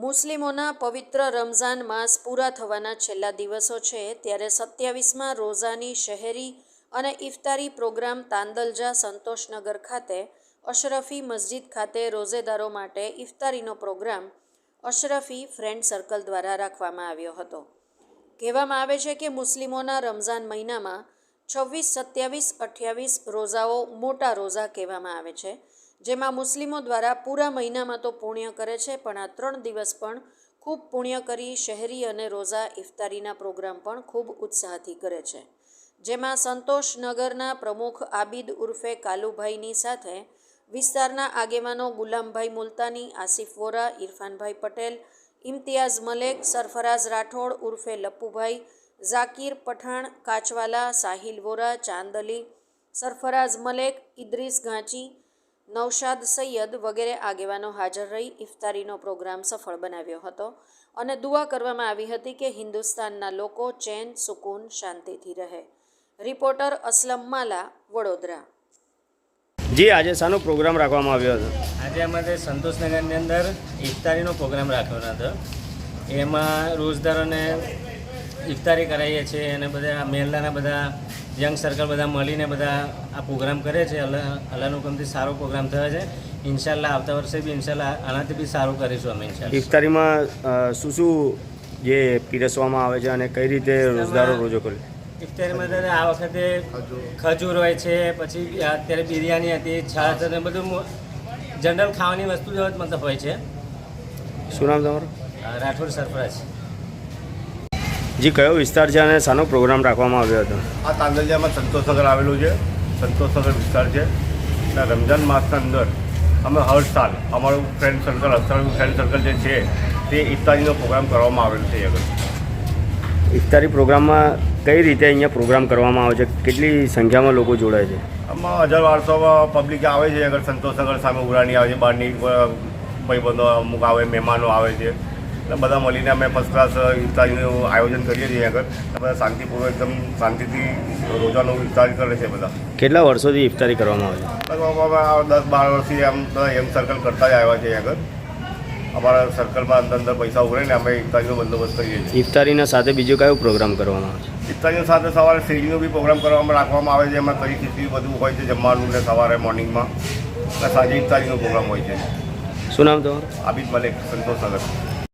મુસ્લિમોના પવિત્ર રમઝાન માસ પૂરા થવાના છેલ્લા દિવસો છે ત્યારે 27મા રોઝાની શહેરી અને ઇફતારી પ્રોગ્રામ તાંદલજા સંતોષનગર ખાતે અશરફી મસ્જિદ ખાતે રોઝેદારો માટે ઇફતારીનો પ્રોગ્રામ અશરફી ફ્રેન્ડ સર્કલ દ્વારા રાખવામાં આવ્યો હતો। કહેવામાં આવે છે કે મુસ્લિમોના રમઝાન મહિનામાં 26, 27, 28 રોઝાઓ મોટા રોઝા કહેવામાં આવે છે, જેમાં મુસ્લિમો દ્વારા પૂરા મહિનામાં તો પુણ્ય કરે છે, પણ આ 3 દિવસ પણ ખૂબ પુણ્ય કરી શહેરી અને રોઝા ઇફતારીના પ્રોગ્રામ પણ ખૂબ ઉત્સાહથી કરે છે, જેમાં સંતોષનગરના પ્રમુખ આબિદ ઉર્ફે કાલુભાઈની સાથે વિસ્તારના આગેવાનો ગુલામભાઈ મુલતાની, આસિફ વોરા, ઇરફાનભાઈ પટેલ, ઇમ્તિયાઝ મલેક, સરફરાઝ રાઠોડ ઉર્ફે લપ્પુભાઈ, ઝાકીર પઠાણ કાચવાલા, સાહિલ વોરા, ચાંદ અલી, સરફરાઝ મલેક, ઇદ્રીસ ગાંચી, નૌશાદ સૈયદ વગેરે આગેવાનો હાજર રહી ઇફતારીનો પ્રોગ્રામ સફળ બનાવ્યો હતો અને દુઆ કરવામાં આવી હતી કે હિન્દુસ્તાનના લોકો ચેન, સુકૂન, શાંતિથી રહે। રિપોર્ટર અસલમ માલા, વડોદરા। જી, આજે શાનો પ્રોગ્રામ રાખવામાં આવ્યો હતો? આજે અમારે સંતોષનગરની અંદર ઇફતારીનો પ્રોગ્રામ રાખ્યો હતો। એમાં રોજદારોને ઇફતારી કરાવીએ છીએ અને બધા મહેલાના બધા યંગ સર્કલ બધા મળીને બધા આ પ્રોગ્રામ કરે છે। અલ્લાહનું હુકમથી સારો પ્રોગ્રામ થયો છે। ઇન્શાલ્લાહ આવતા વર્ષે બી ઇન્શાલ્લાહ આનાથી બી સારું કરીશું અમે ઇન્શાલ્લાહ। ઇફતારીમાં શું શું જે પીરસવામાં આવે છે અને કઈ રીતે રોજદારો રોજો કરે? ઇફતારીમાં ત્યારે આ વખતે ખજૂર હોય છે, પછી અત્યારે બિરયાની હતી, છાશ અને બધું જનરલ ખાવાની વસ્તુ જ મતલબ હોય છે। શું નામ તમારું? રાઠોડ સરફરાઝ। જી, કયો વિસ્તાર છે અને શાનો પ્રોગ્રામ રાખવામાં આવ્યો હતો? આ તાંદલજામાં સંતોષનગર આવેલું છે। સંતોષનગર વિસ્તાર છે અને રમઝાન માસના અંદર અમે હર સાલ અમારું ફ્રેન્ડ સર્કલ ફ્રેન્ડ સર્કલ જે છે તે ઇફતારીનો પ્રોગ્રામ કરવામાં આવેલો છે। આગળ ઇફતારી પ્રોગ્રામમાં કઈ રીતે અહીંયા પ્રોગ્રામ કરવામાં આવે છે? કેટલી સંખ્યામાં લોકો જોડાય છે? આમાં 1000-1200 પબ્લિક આવે છે। આગળ સંતોષનગર સામે ઉરાની આવે છે, બહારની ભાઈબંધો અમુક આવે, મહેમાનો આવે છે, એટલે બધા મળીને અમે ફર્સ્ટ ક્લાસ ઇફતારીનું આયોજન કરીએ છીએ। આગળ બધા શાંતિપૂર્વક એકદમ શાંતિથી રોજાનું ઇફતારી કરે છે બધા। કેટલા વર્ષોથી ઇફતારી કરવામાં આવે છે? લગભગ 10-12 વર્ષથી આમ બધા યંગ સર્કલ કરતા જ આવ્યા છે। આગળ અમારા સર્કલમાં અંદર પૈસા ઉઘરાઈને અમે ઇફતારીનો બંદોબસ્ત કરીએ છીએ। ઇફતારીના સાથે બીજો કયો પ્રોગ્રામ કરવામાં આવે છે? ઇફતારીની સાથે સવારે શેરડીનો બી પ્રોગ્રામ રાખવામાં આવે છે। એમાં કઈ ખીચડી બધું હોય છે જમવાનું, ને સવારે મોર્નિંગમાં અને સાંજે ઇફતારીનો પ્રોગ્રામ હોય છે। શું નામ તમારું? આબિદ મલેક, સંતોષનગર।